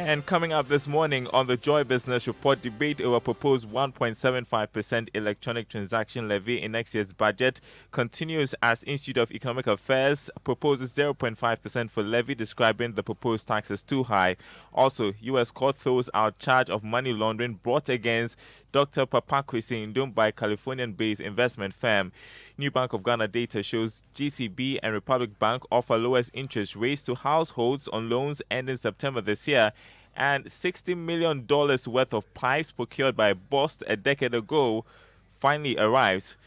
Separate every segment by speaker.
Speaker 1: And coming up this morning on the Joy Business Report, debate over proposed 1.75% electronic transaction levy in next year's budget continues as Institute of Economic Affairs proposes 0.5% for levy, describing the proposed tax as too high. Also, U.S. court throws out charge of money laundering brought against Dr. Papakwesi Ndum by Californian-based investment firm. New Bank of Ghana data shows GCB and Republic Bank offer lowest interest rates to households on loans ending September this year, and $60 million worth of pipes procured by Bost a decade ago finally arrives.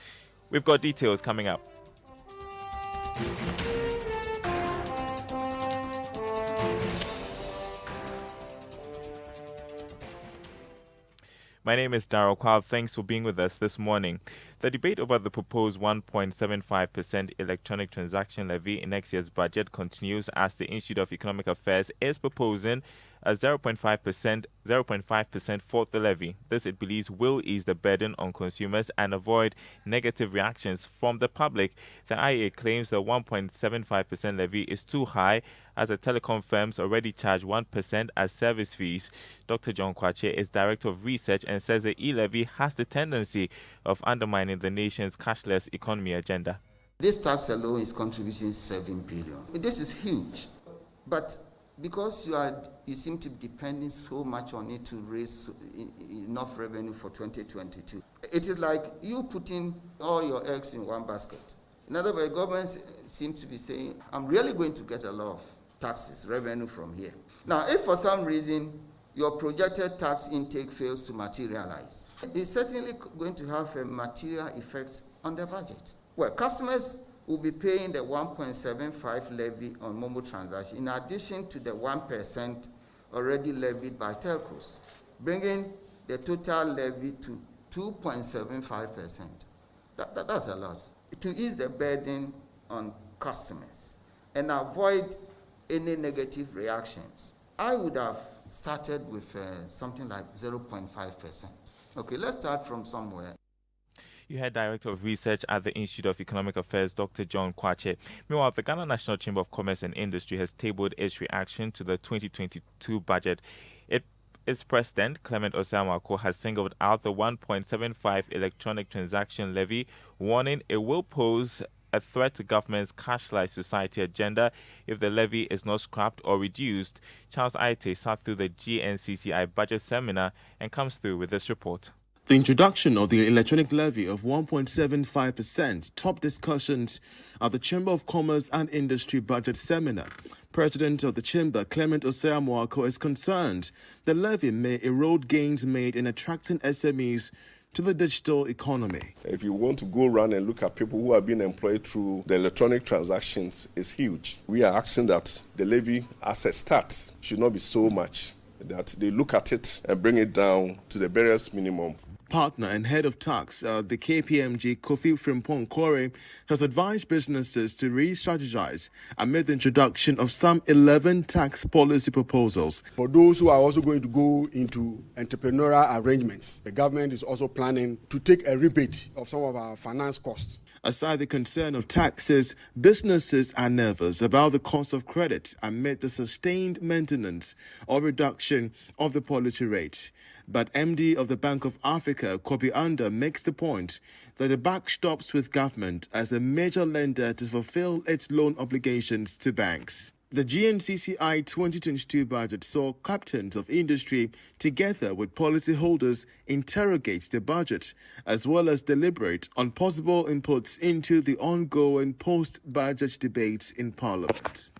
Speaker 1: We've got details coming up. My name is Darryl Kwab. Thanks for being with us this morning. The debate over the proposed 1.75% electronic transaction levy in next year's budget continues as the Institute of Economic Affairs is proposing a 0.5% for the levy. This, it believes, will ease the burden on consumers and avoid negative reactions from the public. The IA claims the 1.75% levy is too high, as the telecom firms already charge 1% as service fees. Dr. John Kwache is Director of Research and says the e-levy has the tendency of undermining the nation's cashless economy agenda.
Speaker 2: This tax alone is contributing 7 billion. This is huge, but because you seem to be depending so much on it to raise enough revenue for 2022, it is like you putting all your eggs in one basket. In other words, government seems to be saying, I'm really going to get a lot of taxes, revenue from here. Now, if for some reason your projected tax intake fails to materialize, it's certainly going to have a material effect on the budget. Well, customers will be paying the 1.75 levy on mobile transactions in addition to the 1% already levied by telcos, bringing the total levy to 2.75%. That's a lot. To ease the burden on customers and avoid any negative reactions, I would have started with something like 0.5%. Okay, let's start from somewhere.
Speaker 1: You had Director of Research at the Institute of Economic Affairs, Dr. John Kwache. Meanwhile, the Ghana National Chamber of Commerce and Industry has tabled its reaction to the 2022 budget. Its president, Clement Osamako, has singled out the 1.75 electronic transaction levy, warning it will pose a threat to government's cashless society agenda if the levy is not scrapped or reduced. Charles Aite sat through the GNCCI budget seminar and comes through with this report.
Speaker 3: The introduction of the electronic levy of 1.75% topped discussions at the Chamber of Commerce and Industry budget seminar. President of the Chamber, Clement Osamako, is concerned the levy may erode gains made in attracting SMEs to the digital economy.
Speaker 4: If you want to go around and look at people who are being employed through the electronic transactions, it's huge. We are asking that the levy as a start should not be so much, that they look at it and bring it down to the barest minimum.
Speaker 3: Partner and head of tax, the KPMG, Kofi Frimpong Kore, has advised businesses to re-strategize amid the introduction of some 11 tax policy proposals.
Speaker 5: For those who are also going to go into entrepreneurial arrangements, the government is also planning to take a rebate of some of our finance costs.
Speaker 3: Aside the concern of taxes, businesses are nervous about the cost of credit amid the sustained maintenance or reduction of the policy rate. But MD of the Bank of Africa, Kobi Anda, makes the point that the buck stops with government as a major lender to fulfill its loan obligations to banks. The GNCCI 2022 budget saw captains of industry together with policyholders interrogate the budget as well as deliberate on possible inputs into the ongoing post-budget debates in Parliament.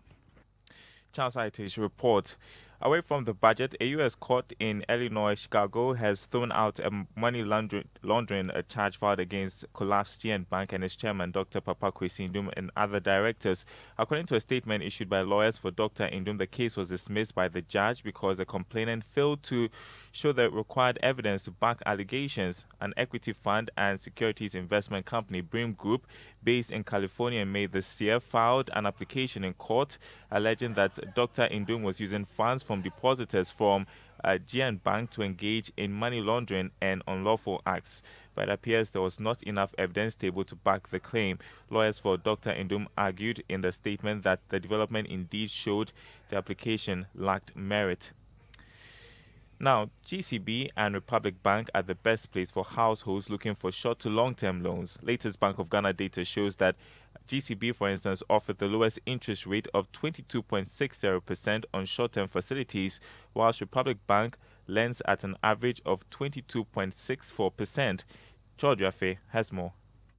Speaker 1: Charles Aite's report. Away from the budget, a U.S. court in Illinois, Chicago, has thrown out a money laundering charge filed against collapsed GN Bank and its chairman, Dr. Papakwesi Ndum, and other directors. According to a statement issued by lawyers for Dr. Ndum, the case was dismissed by the judge because the complainant failed to show the required evidence to back allegations. An equity fund and securities investment company, Brim Group, based in California in May this year, filed an application in court alleging that Dr. Ndum was using funds from depositors from GN Bank to engage in money laundering and unlawful acts. But it appears there was not enough evidence stable to back the claim. Lawyers for Dr. Ndum argued in the statement that the development indeed showed the application lacked merit. Now, GCB and Republic Bank are the best place for households looking for short to long-term loans. Latest Bank of Ghana data shows that GCB, for instance, offered the lowest interest rate of 22.60% on short-term facilities, whilst Republic Bank lends at an average of 22.64%. Kojo Yankson has more.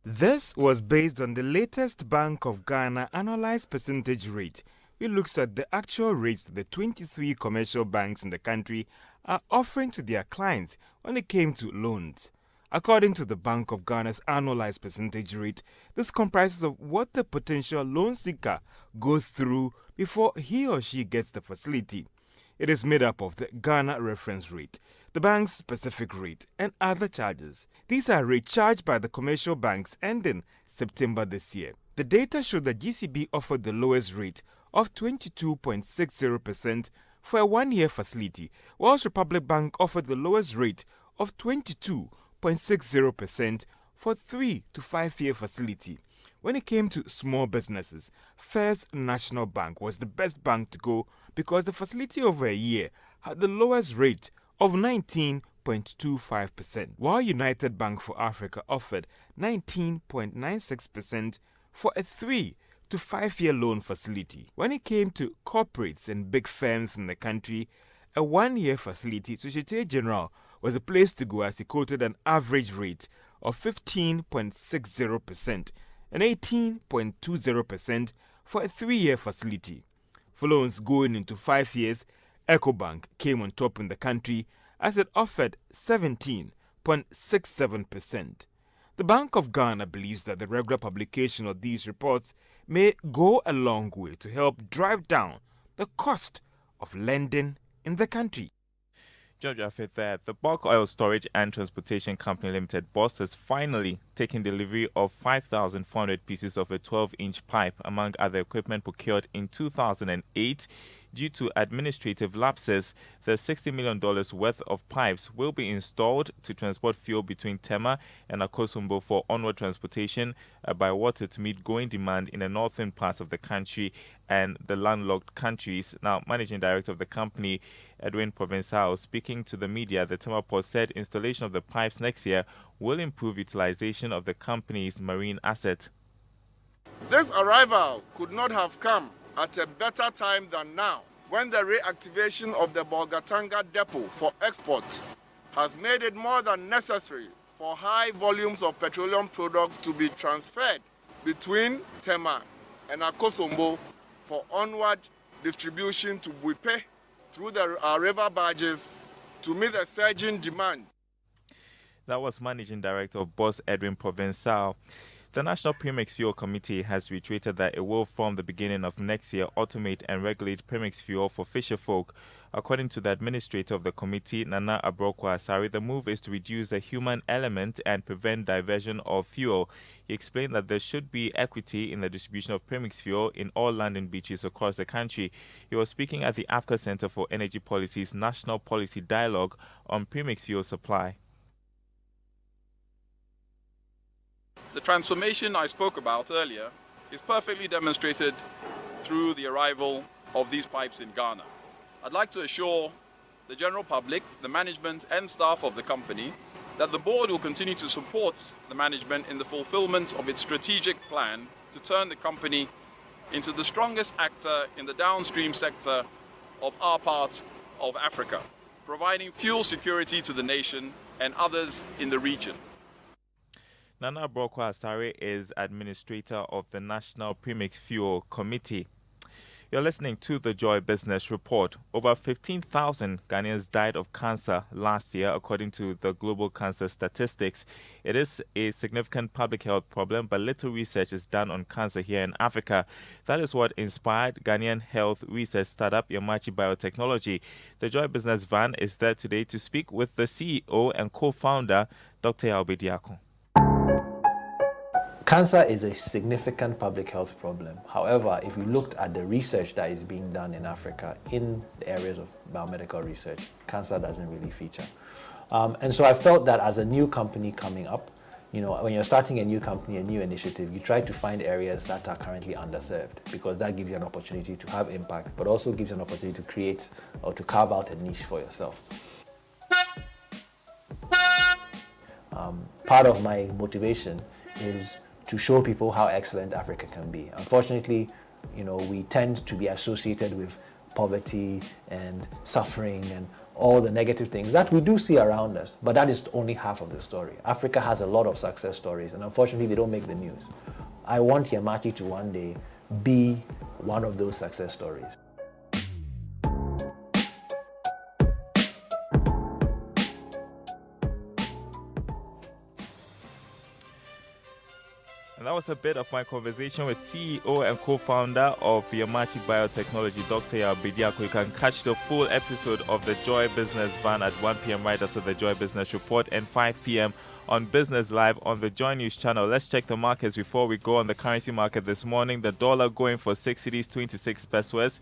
Speaker 6: This was based on the latest Bank of Ghana annualized percentage rate, which looks at the actual rates the 23 commercial banks in the country are offering to their clients when it came to loans. According to the Bank of Ghana's annualized percentage rate, this comprises of what the potential loan seeker goes through before he or she gets the facility. It is made up of the Ghana reference rate, the bank's specific rate, and other charges. These are rates charged by the commercial banks ending September this year. The data showed that GCB offered the lowest rate of 22.60% for a one-year facility, whilst Republic Bank offered the lowest rate of 22.60% for 3 to 5 year facility. When it came to small businesses, First National Bank was the best bank to go because the facility over a year had the lowest rate of 19.25%, while United Bank for Africa offered 19.96% for a 3 to 5 year loan facility. When it came to corporates and big firms in the country, a one-year facility, Societe Generale, was a place to go as he quoted an average rate of 15.60% and 18.20% for a 3-year facility. For loans going into 5 years, EcoBank came on top in the country as it offered 17.67%. The Bank of Ghana believes that the regular publication of these reports may go a long way to help drive down the cost of lending in the country.
Speaker 1: Kojo Yankson there. The Bulk Oil Storage and Transportation Company Limited boss has finally taken delivery of 5,400 pieces of a 12-inch pipe, among other equipment procured in 2008. Due to administrative lapses, the $60 million worth of pipes will be installed to transport fuel between Tema and Akosombo for onward transportation by water to meet growing demand in the northern parts of the country and the landlocked countries. Now, Managing Director of the company, Edwin Provençal, speaking to the media, the Tema Port said installation of the pipes next year will improve utilization of the company's marine asset.
Speaker 7: This arrival could not have come at a better time than now, when the reactivation of the Bolgatanga depot for export has made it more than necessary for high volumes of petroleum products to be transferred between Tema and Akosombo for onward distribution to Buipe through the river barges to meet the surging demand.
Speaker 1: That was Managing Director of Boss Edwin Provençal. The National Premix Fuel Committee has reiterated that it will, from the beginning of next year, automate and regulate premix fuel for fisherfolk. According to the administrator of the committee, Nana Abrokwa-Asare, the move is to reduce the human element and prevent diversion of fuel. He explained that there should be equity in the distribution of premix fuel in all landing beaches across the country. He was speaking at the Africa Center for Energy Policy's National Policy Dialogue on premix fuel supply.
Speaker 8: The transformation I spoke about earlier is perfectly demonstrated through the arrival of these pipes in Ghana. I'd like to assure the general public, the management and staff of the company that the board will continue to support the management in the fulfillment of its strategic plan to turn the company into the strongest actor in the downstream sector of our part of Africa, providing fuel security to the nation and others in the region.
Speaker 1: Nana Abrokwa-Asare is administrator of the National Premix Fuel Committee. You're listening to the Joy Business Report. Over 15,000 Ghanaians died of cancer last year, according to the global cancer statistics. It is a significant public health problem, but little research is done on cancer here in Africa. That is what inspired Ghanaian health research startup Yamachi Biotechnology. The Joy Business Van is there today to speak with the CEO and co-founder, Dr. Albediako.
Speaker 9: Cancer is a significant public health problem. However, if we looked at the research that is being done in Africa in the areas of biomedical research, cancer doesn't really feature. And so I felt that as a new company coming up, when you're starting a new company, a new initiative, you try to find areas that are currently underserved, because that gives you an opportunity to have impact, but also gives you an opportunity to create or to carve out a niche for yourself. Part of my motivation is to show people how excellent Africa can be. Unfortunately, we tend to be associated with poverty and suffering and all the negative things that we do see around us, but that is only half of the story. Africa has a lot of success stories, and unfortunately they don't make the news. I want Yamachi to one day be one of those success stories.
Speaker 1: And that was a bit of my conversation with CEO and co-founder of Yamachi Biotechnology, Dr. Yabidiako. You can catch the full episode of the Joy Business Van at 1 p.m. right after the Joy Business Report and 5 p.m. on Business Live on the Joy News channel. Let's check the markets before we go on the currency market this morning. The dollar going for 6 cedis, 26 pesos.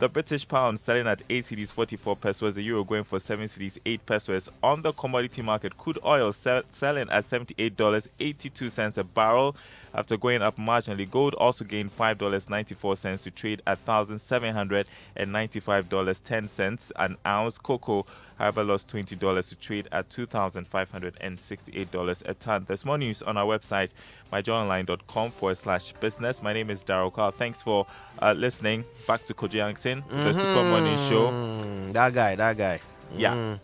Speaker 1: The British pound selling at 8 cedis, 44 pesos. The euro going for 7 cedis, 8 pesos. On the commodity market, crude oil selling at $78.82 a barrel after going up marginally. Gold also gained $5.94 to trade at $1,795.10 an ounce. Cocoa, however, lost $20 to trade at $2,568 a ton. There's more news on our website, myjoyonline.com/business. My name is Daryl Carl. Thanks for listening. Back to Kojo Yankson, the Super Morning Show.
Speaker 10: That guy.
Speaker 1: Yeah.